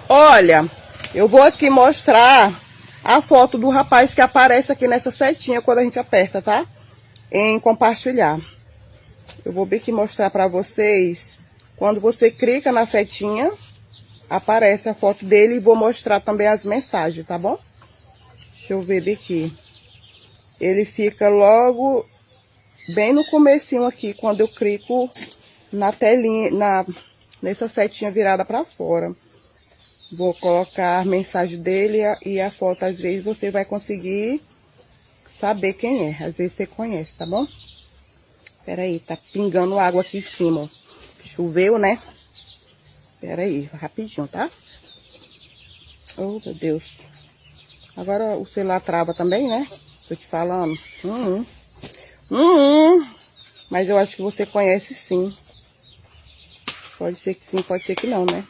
Olha, eu vou aqui mostrar a foto do rapaz que aparece aqui nessa setinha quando a gente aperta, tá? Em compartilhar. Eu vou aqui mostrar pra vocês. Quando você clica na setinha, aparece a foto dele e vou mostrar também as mensagens, tá bom? Deixa eu ver aqui. Ele fica logo bem no comecinho aqui, quando eu clico na telinha, nessa setinha virada pra fora. Vou colocar a mensagem dele e a foto. Às vezes você vai conseguir saber quem é. Às vezes você conhece, tá bom? Pera aí, tá pingando água aqui em cima, ó. Choveu, né? Pera aí, rapidinho, tá? Oh, meu Deus. Agora o celular trava também, né? Tô te falando. Mas eu acho que você conhece sim. Pode ser que sim, pode ser que não, né?